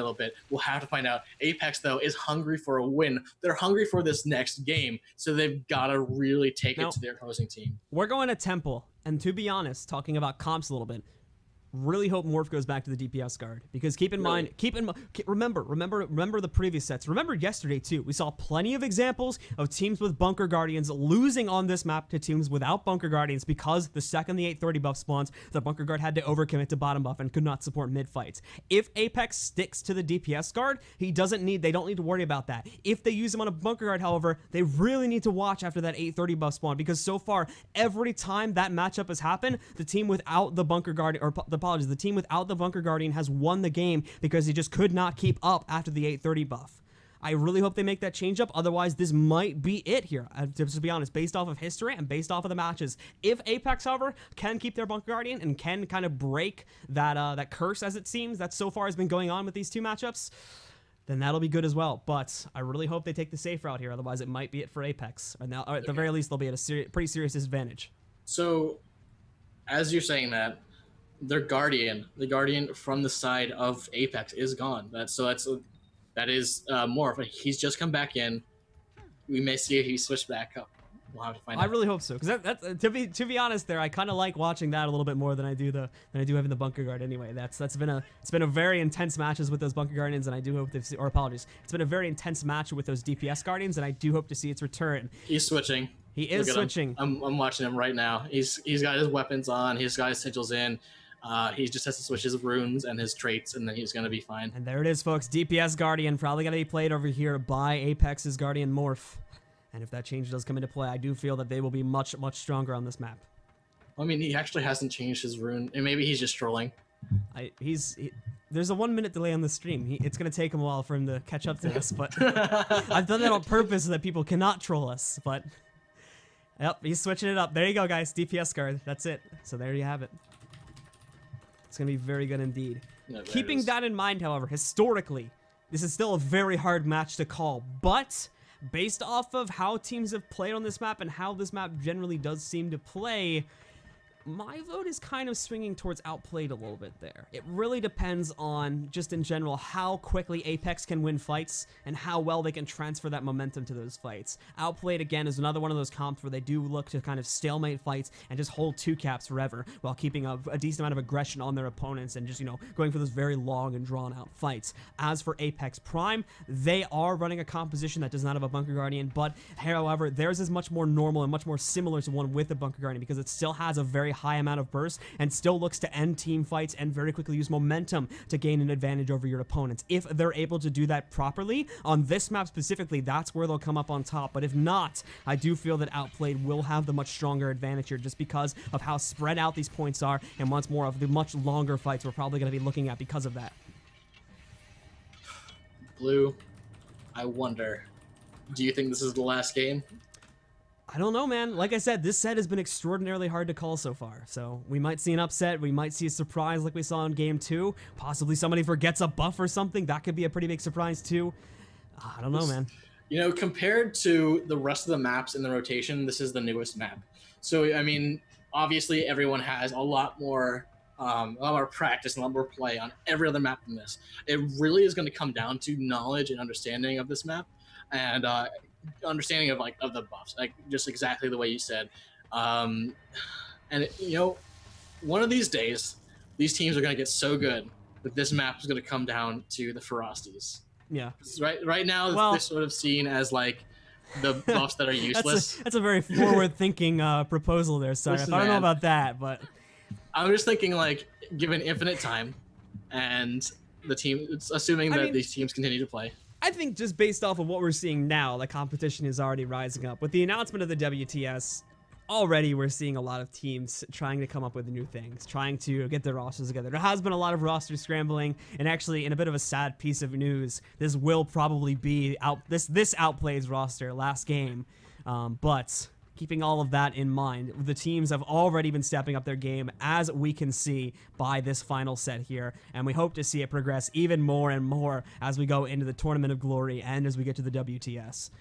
little bit. We'll have to find out. Apex, though, is hungry for a win. They're hungry for this next game, so they've got to really take it to their opposing team. We're going to Temple, and to be honest, talking about comps a little bit, really hope Morph goes back to the DPS guard, because remember the previous sets. Remember yesterday too, we saw plenty of examples of teams with bunker guardians losing on this map to teams without bunker guardians, because the second the 830 buff spawns, the bunker guard had to overcommit to bottom buff and could not support mid fights. If Apex sticks to the DPS guard, they don't need to worry about that. If they use him on a bunker guard, however, they really need to watch after that 830 buff spawn, because so far every time that matchup has happened, the team without the bunker guard, or the team without the bunker guardian has won the game because he just could not keep up after the 830 buff. I really hope they make that change up. Otherwise, this might be it here, to be honest, based off of history and based off of the matches. If Apex, however, can keep their bunker guardian and can kind of break that curse, as it seems, that so far has been going on with these two matchups, then that'll be good as well. But I really hope they take the safe route here. Otherwise, it might be it for Apex. Or at the very least, they'll be at a pretty serious disadvantage. So, as you're saying that, the guardian from the side of Apex is gone. That is Morph. He's just come back in. We may see if he switched back up. We'll have to find out. I really hope so, because to be honest, there I kind of like watching that a little bit more than I do having the bunker guard. Anyway, it's been a very intense matches with those bunker guardians, and I do hope it's been a very intense match with those DPS guardians, and I do hope to see its return. He's switching. He is switching. I'm watching him right now. He's got his weapons on. He's got his sigils in. He just has to switch his runes and his traits, and then he's going to be fine. And there it is, folks. DPS Guardian probably going to be played over here by Apex's Guardian Morph. And if that change does come into play, I do feel that they will be much, much stronger on this map. I mean, he actually hasn't changed his rune, and maybe he's just trolling. There's a 1 minute delay on the stream. It's going to take him a while for him to catch up to us, but I've done that on purpose so that people cannot troll us, but... Yep, he's switching it up. There you go, guys. DPS guard. That's it. So there you have it. It's going to be very good indeed. Yeah, keeping that in mind, however, historically, this is still a very hard match to call, but based off of how teams have played on this map and how this map generally does seem to play, my vote is kind of swinging towards Outplayed a little bit there. It really depends on, just in general, how quickly Apex can win fights and how well they can transfer that momentum to those fights. Outplayed, again, is another one of those comps where they do look to kind of stalemate fights and just hold two caps forever while keeping a decent amount of aggression on their opponents and just, going for those very long and drawn-out fights. As for Apex Prime, they are running a composition that does not have a Bunker Guardian, but, however, theirs is much more normal and much more similar to one with a Bunker Guardian because it still has a very high amount of burst and still looks to end team fights and very quickly use momentum to gain an advantage over your opponents. If they're able to do that properly, on this map specifically, that's where they'll come up on top. But if not, I do feel that Outplayed will have the much stronger advantage here just because of how spread out these points are and once more of the much longer fights we're probably going to be looking at because of that. Blue, I wonder, do you think this is the last game? I don't know, man. Like I said, this set has been extraordinarily hard to call so far. So we might see an upset. We might see a surprise like we saw in Game 2. Possibly somebody forgets a buff or something. That could be a pretty big surprise too. I don't know, man. Compared to the rest of the maps in the rotation, this is the newest map. So, I mean, obviously everyone has a lot more practice and a lot more play on every other map than this. It really is going to come down to knowledge and understanding of this map. And understanding of the buffs, just exactly the way you said, and one of these days these teams are going to get so good that this map is going to come down to the ferocities. Yeah, right now they're sort of seen as the buffs that are useless. that's a very forward thinking proposal there. Sorry, I don't know about that, but I'm just thinking given infinite time and the team, it's assuming that these teams continue to play. I think just based off of what we're seeing now, the competition is already rising up. With the announcement of the WTS, already we're seeing a lot of teams trying to come up with new things, trying to get their rosters together. There has been a lot of roster scrambling, and actually, in a bit of a sad piece of news, this will probably be this Outplayed's roster last game, but keeping all of that in mind, the teams have already been stepping up their game, as we can see by this final set here, and we hope to see it progress even more and more as we go into the Tournament of Glory and as we get to the WTS.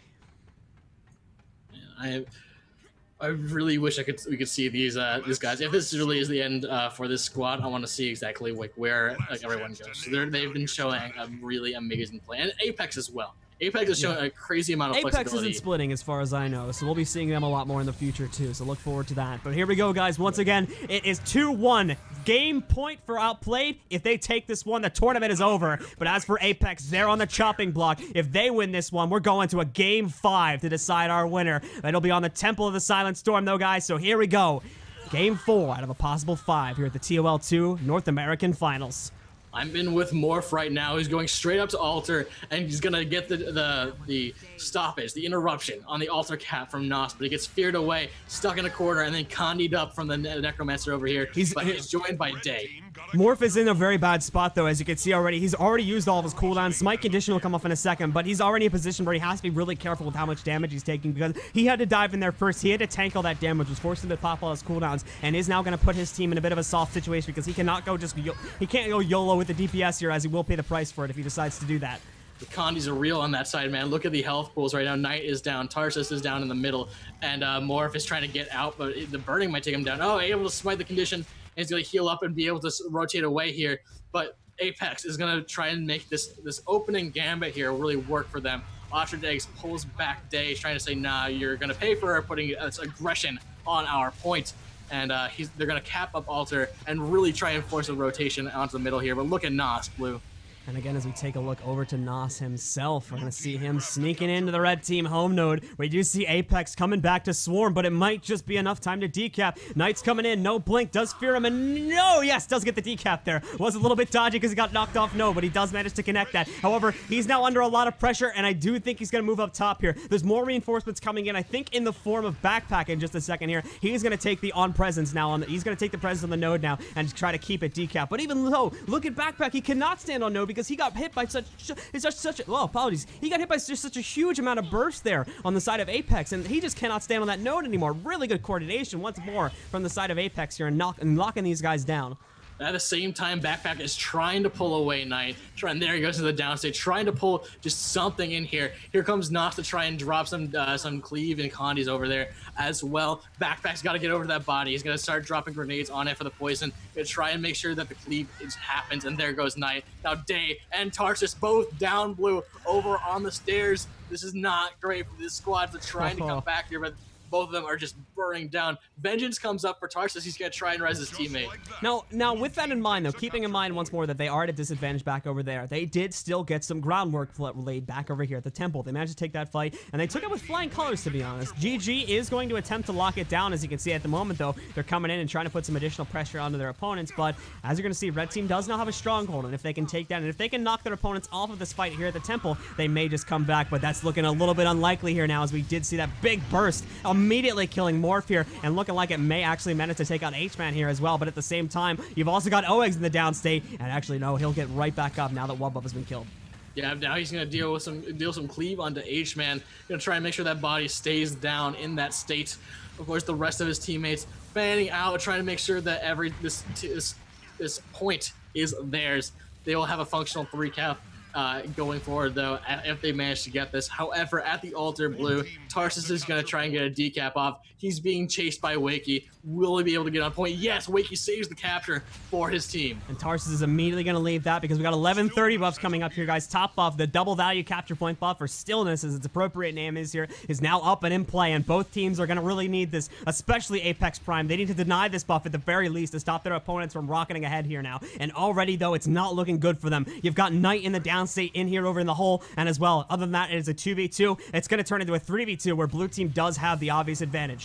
I really wish we could see these guys. If this really is the end for this squad, I want to see exactly like where everyone goes. So they've been showing a really amazing play, and Apex as well. Apex is showing a crazy amount of Apex flexibility. isn't splitting as far as I know, so we'll be seeing them a lot more in the future too, so look forward to that. But here we go, guys. Once again, it is 2-1. Game point for Outplayed. If they take this one, the tournament is over. But as for Apex, they're on the chopping block. If they win this one, we're going to a Game 5 to decide our winner. It'll be on the Temple of the Silent Storm, though, guys, so here we go. Game 4 out of a possible 5 here at the TOL2 North American Finals. I'm in with Morph right now. He's going straight up to Alter, and he's gonna get the stoppage, the interruption on the Alter cap from Nos, but he gets feared away, stuck in a corner, and then condied up from the Necromancer over here. He's joined by Day. Morph is in a very bad spot, though, as you can see already. He's already used all of his cooldowns. Smite Condition will come off in a second, but he's already in a position where he has to be really careful with how much damage he's taking, because he had to dive in there first. He had to tank all that damage, was forced him to pop all his cooldowns, and is now going to put his team in a bit of a soft situation, because he cannot go he can't go YOLO with the DPS here, as he will pay the price for it if he decides to do that. The Condis are real on that side, man. Look at the health pools right now. Knight is down, Tarsus is down in the middle, and Morph is trying to get out, but the burning might take him down. Oh, able to smite the condition. He's going to heal up and be able to rotate away here. But Apex is going to try and make this opening gambit here really work for them. Ostrich Eggs pulls back Day, trying to say, nah, you're going to pay for putting this aggression on our point. And they're going to cap up Alter and really try and force a rotation onto the middle here. But look at Nos, Blue. And again, as we take a look over to Nos himself, we're going to see him sneaking into the red team home node. We do see Apex coming back to swarm, but it might just be enough time to decap. Knight's coming in, no blink, does fear him, and no, yes, does get the decap there. Was a little bit dodgy because he got knocked off, no, but he does manage to connect that. However, he's now under a lot of pressure, and I do think he's going to move up top here. There's more reinforcements coming in, I think in the form of Backpack in just a second here. He's going to take the on-presence now, he's going to take the presence on the node now and try to keep it decap. But even though, look at Backpack, he cannot stand on node because he got hit by such apologies. He got hit by just such a huge amount of burst there on the side of Apex, and he just cannot stand on that node anymore. Really good coordination once more from the side of Apex here and locking these guys down. At the same time, Backpack is trying to pull away Knight. There he goes to the downstage, trying to pull just something in here. Here comes Nos to try and drop some cleave and Condis over there as well. Backpack's got to get over to that body. He's going to start dropping grenades on it for the poison. Going to try and make sure that the cleave happens, and there goes Knight. Now Day and Tarsus both down, Blue, over on the stairs. This is not great for this squad. They're trying to come back here, but both of them are just burning down. Vengeance comes up for Tarsus. He's going to try and res his teammate. Now, with that in mind, though, keeping in mind once more that they are at a disadvantage back over there, they did still get some groundwork laid back over here at the Temple. They managed to take that fight, and they took it with flying colors, to be honest. GG is going to attempt to lock it down, as you can see at the moment, though. They're coming in and trying to put some additional pressure onto their opponents, but as you're going to see, Red Team does now have a stronghold, and if they can take that, and if they can knock their opponents off of this fight here at the Temple, they may just come back, but that's looking a little bit unlikely here now, as we did see that big burst immediately killing Morph here, and looking like it may actually manage to take out H-Man here as well, but at the same time, you've also got O-Eggs in the downstate, and actually, no, he'll get right back up now that Wubbuff has been killed. Yeah, now he's gonna deal some cleave onto H-Man. Gonna try and make sure that body stays down in that state. Of course, the rest of his teammates fanning out, trying to make sure that this point is theirs. They will have a functional 3 cap going forward, though, if they manage to get this. However, at the altar, Blue, Tarsus is going to try and get a decap off. He's being chased by Wakey. Will he be able to get on point? Yes, Wakey saves the capture for his team. And Tarsus is immediately going to leave that because we got 1130 buffs coming up here, guys. Top buff, the double value capture point buff, or Stillness, as its appropriate name is here, is now up and in play, and both teams are going to really need this, especially Apex Prime. They need to deny this buff at the very least to stop their opponents from rocketing ahead here now. And already, though, it's not looking good for them. You've got Knight in the downstate in here over in the hole, and as well, other than that, it is a 2v2. It's going to turn into a 3v2 where Blue Team does have the obvious advantage.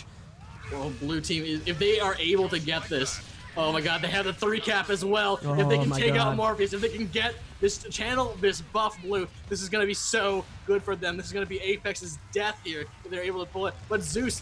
Well, Blue Team, if they are able to get this, oh my god, they have the 3 cap as well. If they can take out Morpheus, if they can get this channel, this buff Blue, this is going to be so good for them. This is going to be Apex's death here if they're able to pull it. But Zeus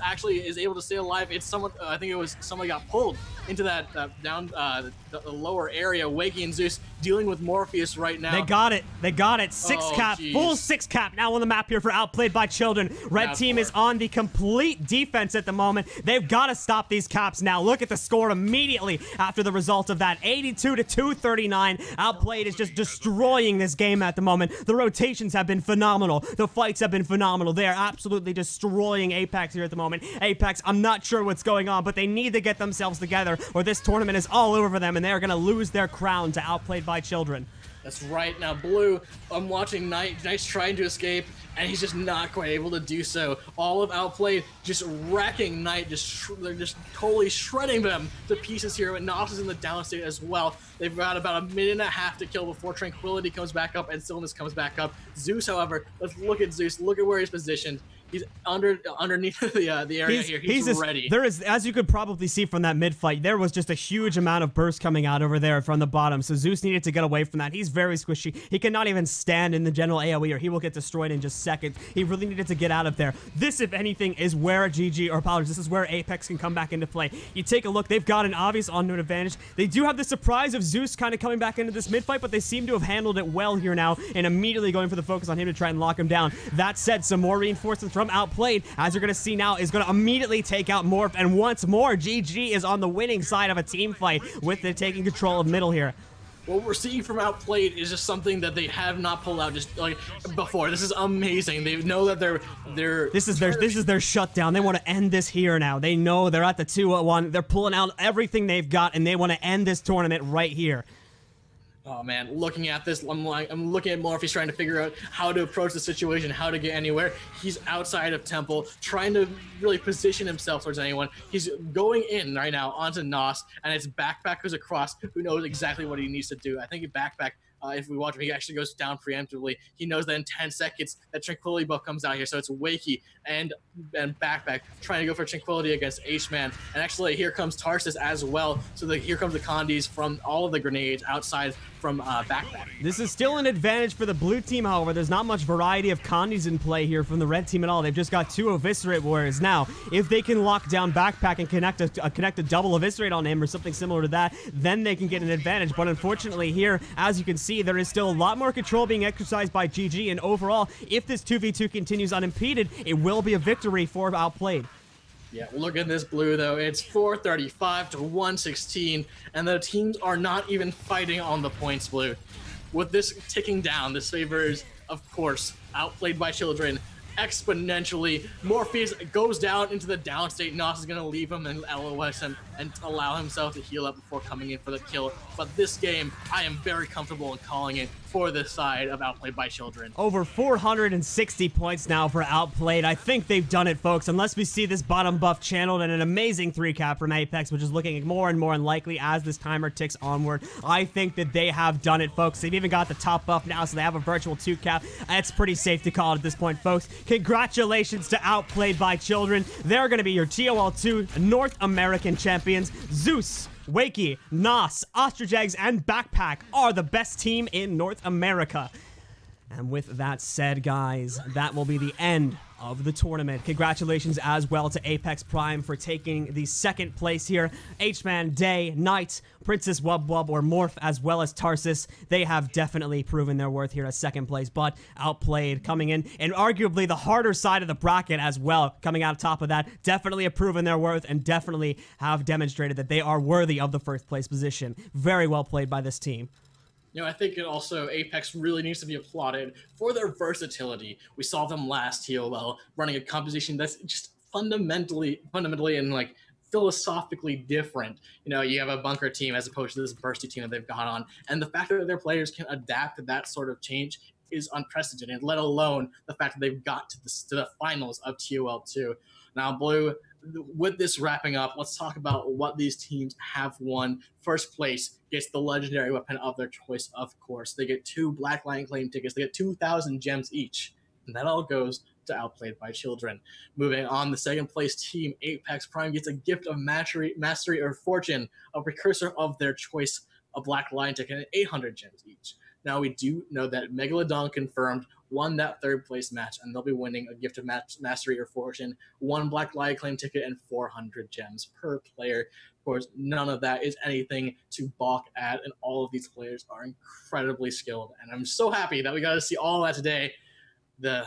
actually is able to stay alive. It's someone, I think it was somebody got pulled into that down the lower area. Wakey and Zeus dealing with Morpheus right now. They got it. They got it. 6 cap, geez. full 6 cap now on the map here for Outplayed by Children. Red Team is on the complete defense at the moment. They've got to stop these caps now. Look at the score immediately after the result of that. 82 to 239. Outplayed is just destroying this game at the moment. The rotations have been phenomenal. The fights have been phenomenal. They are absolutely destroying Apex here at the moment. Apex, I'm not sure what's going on, but they need to get themselves together or this tournament is all over for them and they are going to lose their crown to Outplayed by Children. That's right. Now, Blue, I'm watching Knight. Knight's trying to escape, and he's just not quite able to do so. All of Outplayed just wrecking Knight. They're just totally shredding them to pieces here. And Nos is in the downstate as well. They've got about a minute and a half to kill before Tranquility comes back up and Stillness comes back up. Zeus, however, let's look at Zeus. Look at where he's positioned. He's underneath the area here. He's ready. There is, as you could probably see from that mid fight, there was just a huge amount of burst coming out over there from the bottom. So Zeus needed to get away from that. He's very squishy. He cannot even stand in the general AoE or he will get destroyed in just seconds. He really needed to get out of there. This, if anything, is where GG, or apologies, this is where Apex can come back into play. You take a look, they've got an obvious on-note advantage. They do have the surprise of Zeus kind of coming back into this mid fight, but they seem to have handled it well here now and immediately going for the focus on him to try and lock him down. That said, some more reinforcements from Outplayed, as you're going to see now, is going to immediately take out Morph, and once more, GG is on the winning side of a team fight with the taking control of middle here. What we're seeing from Outplayed is just something that they have not pulled out just like before. This is amazing. They know that this is their shutdown. They want to end this here now. They know they're at the 2-1. They're pulling out everything they've got, and they want to end this tournament right here. Oh man, looking at this, I'm looking at Morph. He's trying to figure out how to approach the situation, how to get anywhere. He's outside of Temple, trying to really position himself towards anyone. He's going in right now onto Nos, and it's Backpack who's across, who knows exactly what he needs to do. I think Backpack, if we watch him, he actually goes down preemptively. He knows that in 10 seconds that Tranquility buff comes out here, so it's Wakey and Backpack trying to go for Tranquility against H-Man. And actually, here comes Tarsus as well. So here comes the Condis from all of the grenades outside from Backpack. This is still an advantage for the blue team, however. There's not much variety of Condis in play here from the red team at all. They've just got 2 Eviscerate Warriors. Now, if they can lock down Backpack and connect a double Eviscerate on him or something similar to that, then they can get an advantage. But unfortunately here, as you can see, there is still a lot more control being exercised by GG, and overall, if this 2v2 continues unimpeded, it will be a victory for Outplayed. Yeah, look at this Blue, though. It's 435 to 116, and the teams are not even fighting on the points, Blue. With this ticking down, this favors, of course, Outplayed by Children exponentially. Morpheus goes down into the downstate. Nos is going to leave him and LOS him and allow himself to heal up before coming in for the kill. But this game, I am very comfortable in calling it for the side of Outplayed by Children. Over 460 points now for Outplayed. I think they've done it, folks, unless we see this bottom buff channeled and an amazing 3-cap from Apex, which is looking more and more unlikely as this timer ticks onward. I think that they have done it, folks. They've even got the top buff now, so they have a virtual 2-cap. It's pretty safe to call it at this point, folks. Congratulations to Outplayed by Children. They're going to be your TOL2 North American champions. Zeus, Wakey, Nos, Ostrajags, and Backpack are the best team in North America. And with that said, guys, that will be the end of the tournament. Congratulations as well to Apex Prime for taking the 2nd place here. H-Man, Day, Knight, Princess Wub Wub, or Morph, as well as Tarsus. They have definitely proven their worth here at 2nd place, but Outplayed coming in, and arguably the harder side of the bracket as well, coming out top of that, definitely have proven their worth and definitely have demonstrated that they are worthy of the 1st place position. Very well played by this team. You know, I think it also Apex really needs to be applauded for their versatility. We saw them last TOL running a composition that's just fundamentally and like philosophically different. You know, you have a bunker team as opposed to this bursty team that they've got on, and the fact that their players can adapt to that sort of change is unprecedented, let alone the fact that they've got to the finals of TOL2. Now, Blue, with this wrapping up, let's talk about what these teams have won. 1st place gets the legendary weapon of their choice, of course. They get 2 Black Lion Claim tickets. They get 2,000 gems each. And that all goes to Outplayed by Children. Moving on, the 2nd place team, Apex Prime, gets a gift of Mastery or Fortune, a precursor of their choice, a Black Lion ticket, and 800 gems each. Now, we do know that Megalodon confirmed won that 3rd place match, and they'll be winning a gift of Mastery or Fortune, 1 Black Lion Claim ticket, and 400 gems per player. Of course, none of that is anything to balk at, and all of these players are incredibly skilled. And I'm so happy that we got to see all of that today. That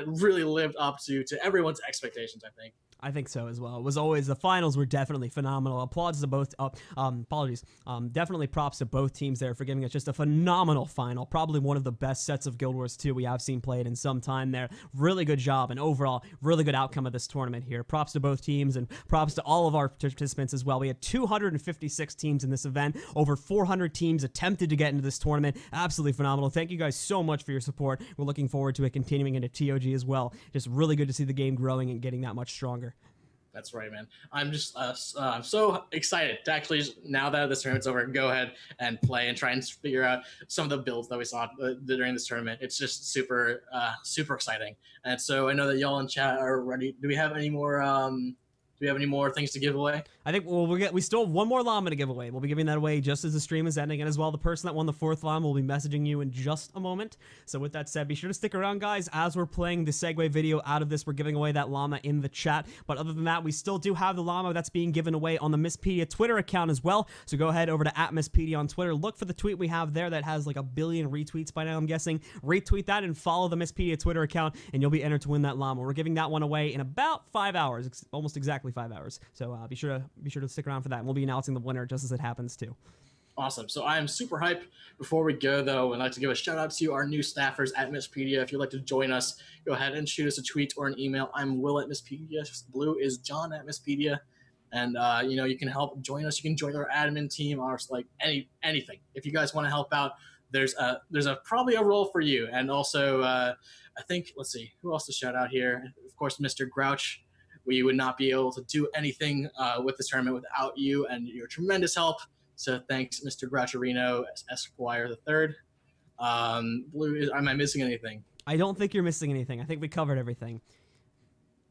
really lived up to everyone's expectations, I think. I think so as well. It was always, the finals were definitely phenomenal. Applause to both, apologies. Definitely props to both teams there for giving us just a phenomenal final. Probably one of the best sets of Guild Wars 2 we have seen played in some time there. Really good job, and overall, really good outcome of this tournament here. Props to both teams, and props to all of our participants as well. We had 256 teams in this event. Over 400 teams attempted to get into this tournament. Absolutely phenomenal. Thank you guys so much for your support. We're looking forward to it continuing into TOG as well. Just really good to see the game growing and getting that much stronger. That's right, man. I'm just I'm so excited to actually, now that this tournament's over, go ahead and play and try and figure out some of the builds that we saw during this tournament. It's just super exciting. And so I know that y'all in chat are ready. Do we have any more things to give away? I think we still have one more llama to give away. We'll be giving that away just as the stream is ending, and as well, the person that won the 4th llama will be messaging you in just a moment. So with that said, be sure to stick around, guys. As we're playing the segue video out of this, we're giving away that llama in the chat. But other than that, we still do have the llama that's being given away on the Mistpedia Twitter account as well. So go ahead over to @Mistpedia on Twitter. Look for the tweet we have there that has like 1 billion retweets by now, I'm guessing. Retweet that and follow the Mistpedia Twitter account, and you'll be entered to win that llama. We're giving that one away in about 5 hours, almost exactly 5 hours. So be sure to stick around for that, and we'll be announcing the winner just as it happens too. Awesome. So I am super hyped. Before we go, though, I'd like to give a shout out to our new staffers at Mistpedia. If you'd like to join us, go ahead and shoot us a tweet or an email. I'm Will at Mistpedia. Blue is John at Mistpedia. And, you can help join us. You can join our admin team or like anything. If you guys want to help out, there's probably a role for you. And also, I think, let's see, who else to shout out here? Of course, Mr. Grouch. We would not be able to do anything with this tournament without you and your tremendous help. So thanks, Mr. Groucherino, Esquire III. Blue, am I missing anything? I don't think you're missing anything. I think we covered everything.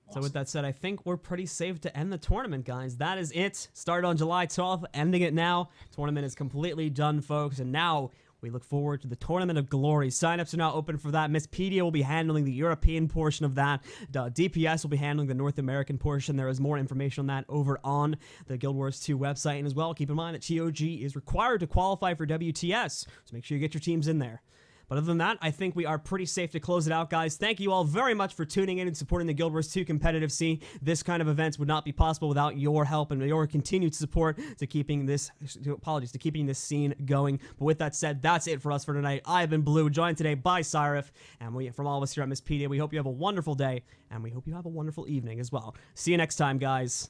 Awesome. So with that said, I think we're pretty safe to end the tournament, guys. That is it. Started on July 12th, ending it now. Tournament is completely done, folks, and now we look forward to the Tournament of Glory. Signups are now open for that. Mistpedia will be handling the European portion of that. DPS will be handling the North American portion. There is more information on that over on the Guild Wars 2 website. And as well, keep in mind that TOG is required to qualify for WTS, so make sure you get your teams in there. But other than that, I think we are pretty safe to close it out, guys. Thank you all very much for tuning in and supporting the Guild Wars 2 competitive scene. This kind of events would not be possible without your help and your continued support to keeping this, to keeping this scene going. But with that said, that's it for us for tonight. I've been Blue, joined today by Cyrif, and from all of us here at Mistpedia, we hope you have a wonderful day, and we hope you have a wonderful evening as well. See you next time, guys.